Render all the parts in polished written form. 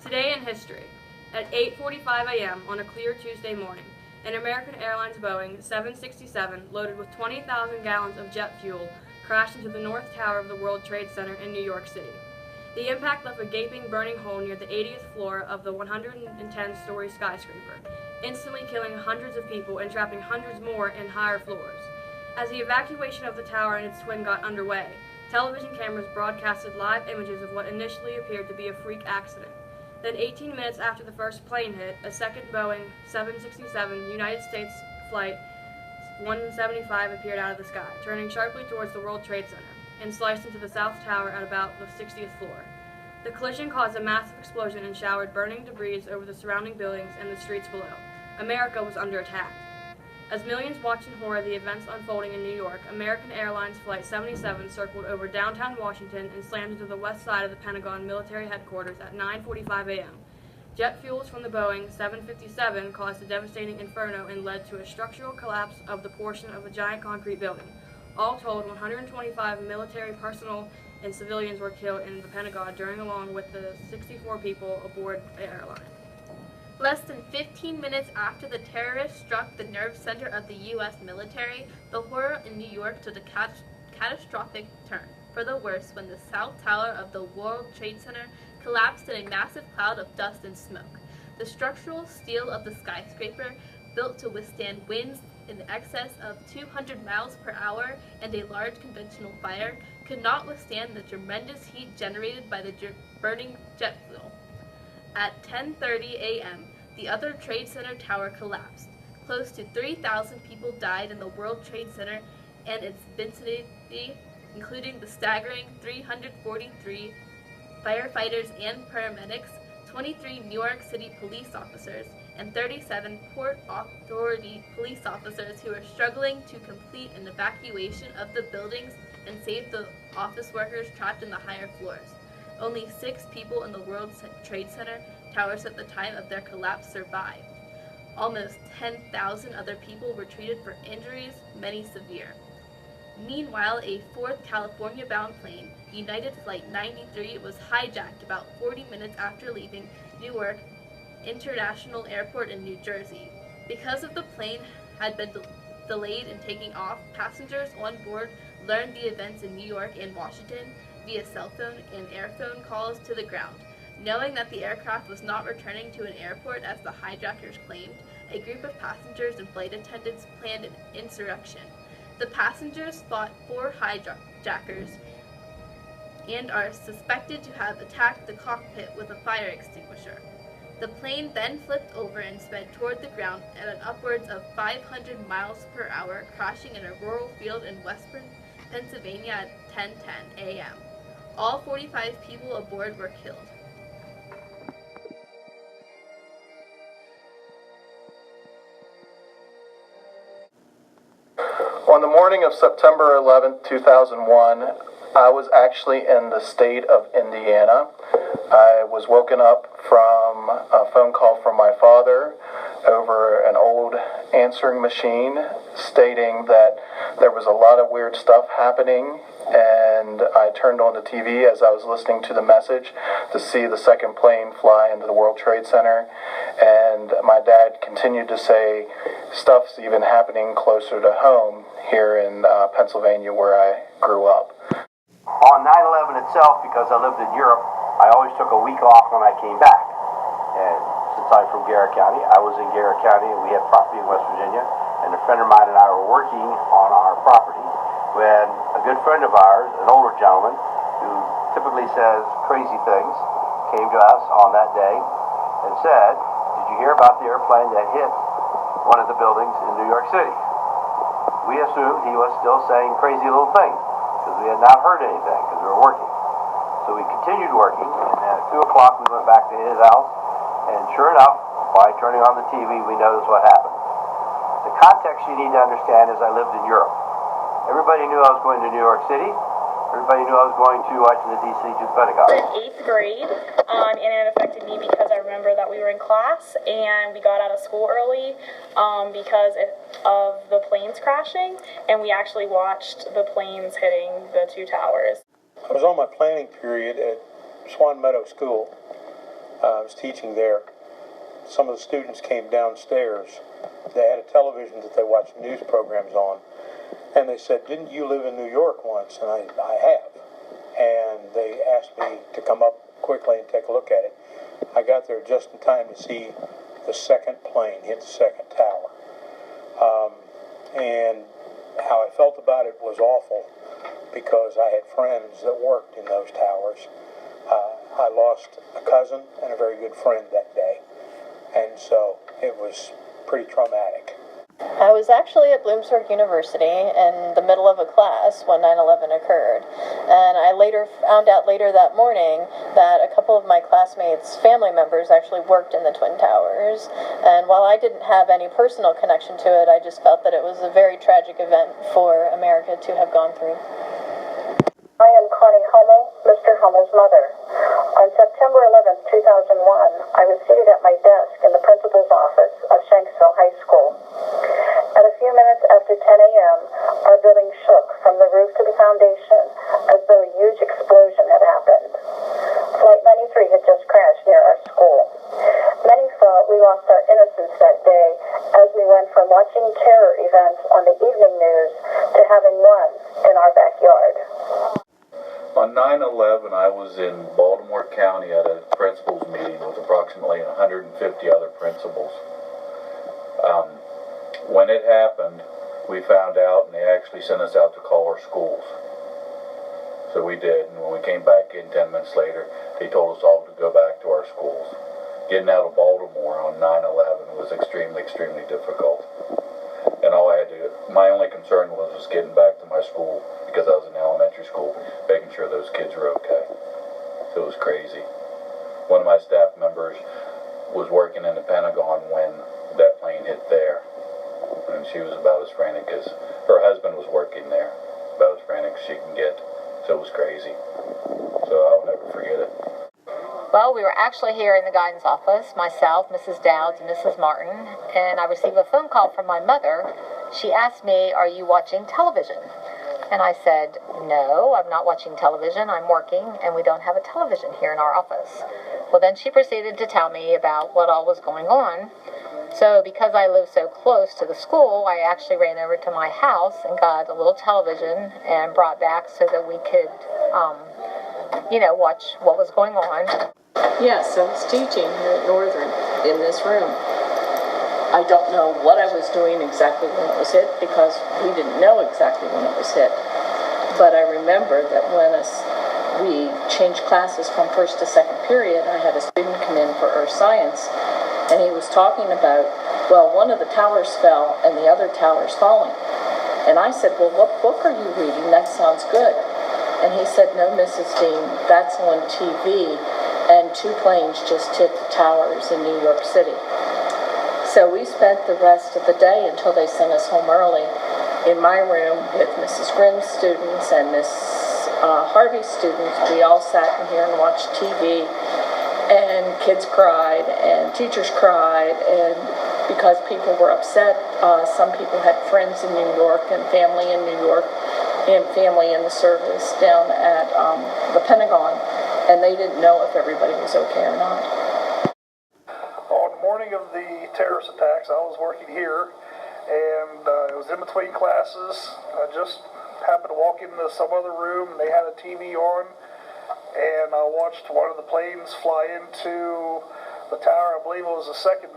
Today in history, at 8:45 a.m. on a clear Tuesday morning, an American Airlines Boeing 767 loaded with 20,000 gallons of jet fuel crashed into the North Tower of the World Trade Center in New York City. The impact left a gaping, burning hole near the 80th floor of the 110-story skyscraper, instantly killing hundreds of people and trapping hundreds more in higher floors. As the evacuation of the tower and its twin got underway, television cameras broadcasted live images of what initially appeared to be a freak accident. Then 18 minutes after the first plane hit, a second Boeing 767 United States Flight 175 appeared out of the sky, turning sharply towards the World Trade Center, and sliced into the South Tower at about the 60th floor. The collision caused a massive explosion and showered burning debris over the surrounding buildings and the streets below. America was under attack. As millions watched in horror the events unfolding in New York, American Airlines Flight 77 circled over downtown Washington and slammed into the west side of the Pentagon military headquarters at 9:45 a.m. Jet fuels from the Boeing 757 caused a devastating inferno and led to a structural collapse of the portion of a giant concrete building. All told, 125 military personnel and civilians were killed in the Pentagon during along with the 64 people aboard the airline. Less than 15 minutes after the terrorists struck the nerve center of the U.S. military, the horror in New York took a catastrophic turn for the worse when the South Tower of the World Trade Center collapsed in a massive cloud of dust and smoke. The structural steel of the skyscraper, built to withstand winds in excess of 200 miles per hour and a large conventional fire, could not withstand the tremendous heat generated by the burning jet fuel. At 10:30 a.m., the other Trade Center tower collapsed. Close to 3,000 people died in the World Trade Center and its vicinity, including the staggering 343 firefighters and paramedics, 23 New York City police officers, and 37 Port Authority police officers who were struggling to complete an evacuation of the buildings and save the office workers trapped in the higher floors. Only 6 people in the World Trade Center towers at the time of their collapse survived. Almost 10,000 other people were treated for injuries, many severe. Meanwhile, a fourth California-bound plane, United Flight 93, was hijacked about 40 minutes after leaving Newark International Airport in New Jersey. Because of the plane had been delayed in taking off, passengers on board learned the events in New York and Washington via cell phone and airphone calls to the ground. Knowing that the aircraft was not returning to an airport as the hijackers claimed, a group of passengers and flight attendants planned an insurrection. The passengers fought 4 hijackers and are suspected to have attacked the cockpit with a fire extinguisher. The plane then flipped over and sped toward the ground at an upwards of 500 miles per hour, crashing in a rural field in western Pennsylvania at 10:10 a.m. All 45 people aboard were killed. On the morning of September 11, 2001, I was actually in the state of Indiana. I was woken up from a phone call from my father over an old answering machine stating that there was a lot of weird stuff happening, and I turned on the TV as I was listening to the message to see the second plane fly into the World Trade Center, and my dad continued to say stuff's even happening closer to home here in Pennsylvania where I grew up. On 9/11 itself, because I lived in Europe, I always took a week off when I came back. And since I'm from Garrett County, I was in Garrett County and we had property in West Virginia, and a friend of mine and I were working on our property when a good friend of ours, an older gentleman who typically says crazy things, came to us on that day and said, "Did you hear about the airplane that hit one of the buildings in New York City?" We assumed he was still saying crazy little things because we had not heard anything because we were working. So we continued working, and at 2 o'clock we went back to his house, and sure enough, by turning on the TV, we noticed what happened. The context you need to understand is I lived in Europe. Everybody knew I was going to New York City. Everybody knew I was going to Washington, D.C. to the Pentagon. In 8th grade, and it affected me because I remember that we were in class and we got out of school early because of the planes crashing, and we actually watched the planes hitting the 2 towers. I was on my planning period at Swan Meadow School, I was teaching there. Some of the students came downstairs. They had a television that they watched news programs on. And they said, "Didn't you live in New York once?" And I have. And they asked me to come up quickly and take a look at it. I got there just in time to see the second plane hit the second tower. And how I felt about it was awful because I had friends that worked in those towers. I lost a cousin and a very good friend that day. And so it was pretty traumatic. I was actually at Bloomsburg University in the middle of a class when 9/11 occurred, and I later found out that morning that a couple of my classmates' family members actually worked in the Twin Towers, and while I didn't have any personal connection to it, I just felt that it was a very tragic event for America to have gone through. I am Connie Hummel, Mr. Hummel's mother. On September 11, 2001, I was seated at my desk in the principal's office of Shanksville High School. At a few minutes after 10 a.m., our building shook from the roof to the foundation as though a huge explosion had happened. Flight 93 had just crashed near our school. Many thought we lost our innocence that day as we went from watching terror events on the evening news to having one in our backyard. On 9/11, I was in Baltimore County at a principals meeting with approximately 150 other principals. When it happened, we found out, and they actually sent us out to call our schools. So we did, and when we came back in 10 minutes later, they told us all to go back to our schools. Getting out of Baltimore on 9/11 was extremely, extremely difficult. And my only concern was getting back to my school, because I was in elementary school, making sure those kids were okay. So it was crazy. One of my staff members was working in the Pentagon when that plane hit there. And she was about as frantic as her husband was working there, about as frantic as she can get. So it was crazy. So I'll never forget it. Well, we were actually here in the guidance office, myself, Mrs. Dowds, and Mrs. Martin, and I received a phone call from my mother. She asked me, "Are you watching television?" And I said, "No, I'm not watching television. I'm working, and we don't have a television here in our office." Well, then she proceeded to tell me about what all was going on. So because I live so close to the school, I actually ran over to my house and got a little television and brought back so that we could, watch what was going on. Yes, I was teaching here at Northern in this room. I don't know what I was doing exactly when it was hit because we didn't know exactly when it was hit. But I remember that when we changed classes from first to second period, I had a student come in for earth science, and he was talking about, well, one of the towers fell and the other tower's falling. And I said, "Well, what book are you reading? That sounds good." And he said, "No, Mrs. Dean, that's on TV, and 2 planes just hit the towers in New York City." So we spent the rest of the day until they sent us home early in my room with Mrs. Grimm's students and Miss Harvey's students. We all sat in here and watched TV, and kids cried and teachers cried, and because people were upset, some people had friends in New York and family in New York and family in the service down at the Pentagon, and they didn't know if everybody was okay or not. On the morning of the terrorist attacks, I was working here, and it was in between classes. I just happened to walk into some other room, and they had a TV on, and I watched one of the planes fly into the tower. I believe it was the second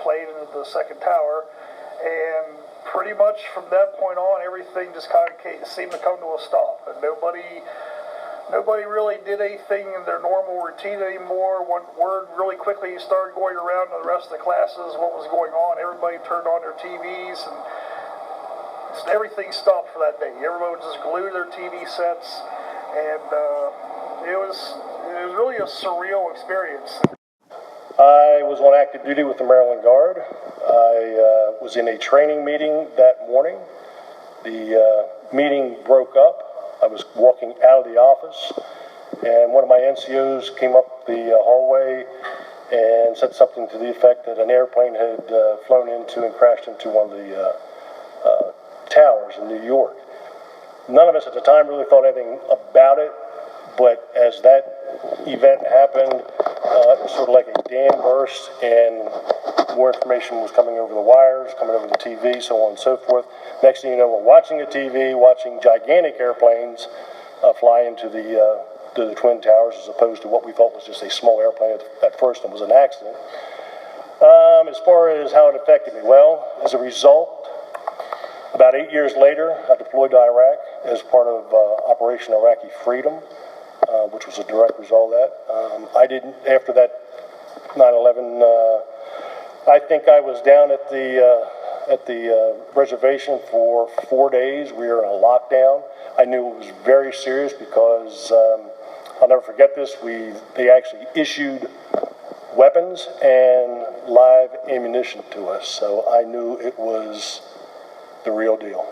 plane into the second tower, and pretty much from that point on, everything just kind of seemed to come to a stop, and nobody really did anything in their normal routine anymore. One word really quickly started going around to the rest of the classes what was going on. Everybody turned on their TVs, and just everything stopped for that day. Everyone just glued to their TV sets, and it was really a surreal experience. I was on active duty with the Maryland Guard. I was in a training meeting that morning. The meeting broke up. I was walking out of the office, and one of my NCOs came up the hallway and said something to the effect that an airplane had flown into and crashed into one of the towers in New York. None of us at the time really thought anything about it, but as that event happened, It was sort of like a dam burst, and more information was coming over the wires, coming over the TV, so on and so forth. Next thing you know, we're watching the TV, watching gigantic airplanes fly into the Twin Towers, as opposed to what we thought was just a small airplane at first and was an accident. As far as how it affected me, well, as a result, about 8 years later, I deployed to Iraq as part of Operation Iraqi Freedom, which was a direct result of that. I didn't, after that 9/11, I think I was down at the reservation for 4 days. We were in a lockdown. I knew it was very serious because I'll never forget this. They actually issued weapons and live ammunition to us, so I knew it was the real deal.